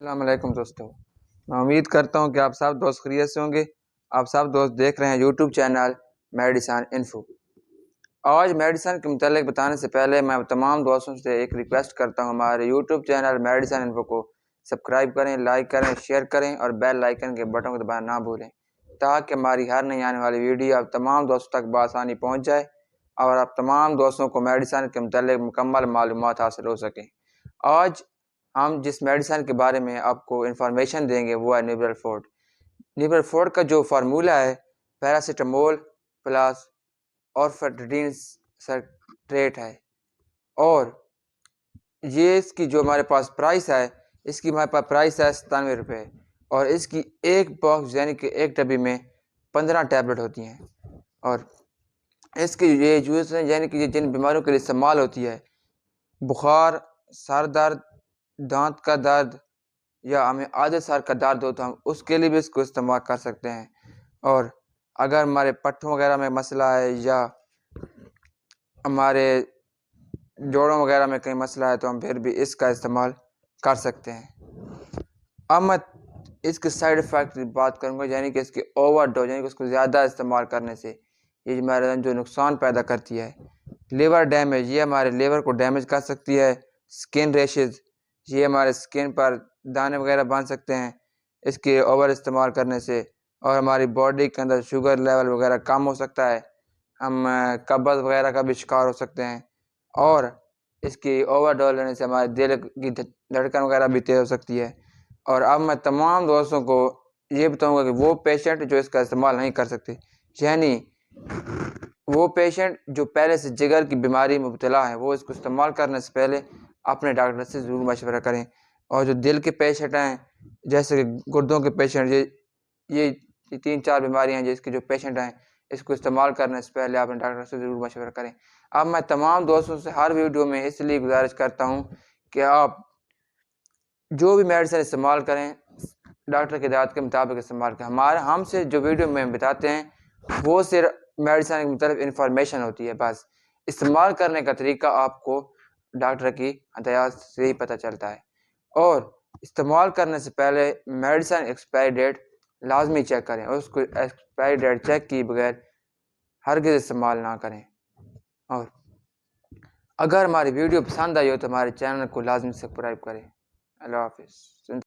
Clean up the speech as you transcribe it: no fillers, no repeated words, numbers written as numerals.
السلام علیکم دوستوں، میں امید کرتا ہوں کہ آپ سب دوست خیریت سے ہوں گے۔ آپ سب دوست دیکھ رہے ہیں یوٹیوب چینل میڈیسن انفو۔ آج میڈیسن کے متعلق بتانے سے پہلے میں تمام دوستوں سے ایک ریکویسٹ کرتا ہوں، ہمارے یوٹیوب چینل میڈیسن انفو کو سبسکرائب کریں، لائک کریں، شیئر کریں اور بیل آئیکن کے بٹن کو دبانا نہ بھولیں، تاکہ ہماری ہر نئی آنے والی ویڈیو آپ تمام دوستوں تک بآسانی پہنچ جائے اور آپ تمام دوستوں کو میڈیسن کے متعلق مکمل معلومات حاصل ہو سکیں۔ آج ہم جس میڈیسن کے بارے میں آپ کو انفارمیشن دیں گے وہ ہے نیبرافورٹ۔ نیبرافورٹ کا جو فارمولہ ہے پیراسیٹامول پلس اورفیٹرین سلفیٹ ہے، اور یہ اس کی جو ہمارے پاس پرائس ہے، اس کی ہمارے پاس پرائس ہے 97 روپے، اور اس کی ایک باکس یعنی کہ ایک ڈبی میں 15 ٹیبلٹ ہوتی ہیں، اور اس کی یہ یوز ہے یعنی کہ جن بیماریوں کے لیے استعمال ہوتی ہے، بخار، سر درد، دانت کا درد، یا ہمیں آدھے سر کا درد ہو تو ہم اس کے لیے بھی اس کو استعمال کر سکتے ہیں، اور اگر ہمارے پٹھوں وغیرہ میں مسئلہ ہے یا ہمارے جوڑوں وغیرہ میں کہیں مسئلہ ہے تو ہم پھر بھی اس کا استعمال کر سکتے ہیں۔ اب میں اس کے سائیڈ ایفیکٹ کی بات کروں گا، یعنی کہ اس کی اوور ڈوز، یعنی کہ اس کو زیادہ استعمال کرنے سے یہ ہمارے جو نقصان پیدا کرتی ہے۔ لیور ڈیمیج، یہ ہمارے لیور کو ڈیمیج کر سکتی ہے۔ سکن ریشز، یہ ہمارے سکن پر دانے وغیرہ بن سکتے ہیں اس کے اوور استعمال کرنے سے، اور ہماری باڈی کے اندر شوگر لیول وغیرہ کم ہو سکتا ہے، ہم قبض وغیرہ کا بھی شکار ہو سکتے ہیں، اور اس کی اوور ڈوز لینے سے ہمارے دل کی دھڑکن وغیرہ بھی تیز ہو سکتی ہے۔ اور اب میں تمام دوستوں کو یہ بتاؤں گا کہ وہ پیشنٹ جو اس کا استعمال نہیں کر سکتے، یعنی وہ پیشنٹ جو پہلے سے جگر کی بیماری میں مبتلا ہیں، وہ اس کو استعمال کرنے سے پہلے اپنے ڈاکٹر سے ضرور مشورہ کریں، اور جو دل کے پیشنٹ ہیں جیسے کہ گردوں کے پیشنٹ، یہ 3-4 بیماریاں ہیں جس کے جو پیشنٹ ہیں، اس کو استعمال کرنے سے پہلے اپنے ڈاکٹر سے ضرور مشورہ کریں۔ اب میں تمام دوستوں سے ہر ویڈیو میں اس لیے گزارش کرتا ہوں کہ آپ جو بھی میڈیسن استعمال کریں ڈاکٹر کی ہدایت کے مطابق استعمال کریں۔ ہم سے جو ویڈیو میں بتاتے ہیں وہ صرف میڈیسن کی مختلف انفارمیشن ہوتی ہے، بس استعمال کرنے کا طریقہ آپ کو ڈاکٹر کی ہدایات سے ہی پتہ چلتا ہے، اور استعمال کرنے سے پہلے میڈیسن ایکسپائری ڈیٹ لازمی چیک کریں، اور اس کو ایکسپائری ڈیٹ چیک کیے بغیر ہرگز استعمال نہ کریں۔ اور اگر ہماری ویڈیو پسند آئی ہو تو ہمارے چینل کو لازمی سبسکرائب کریں۔ اللہ حافظ۔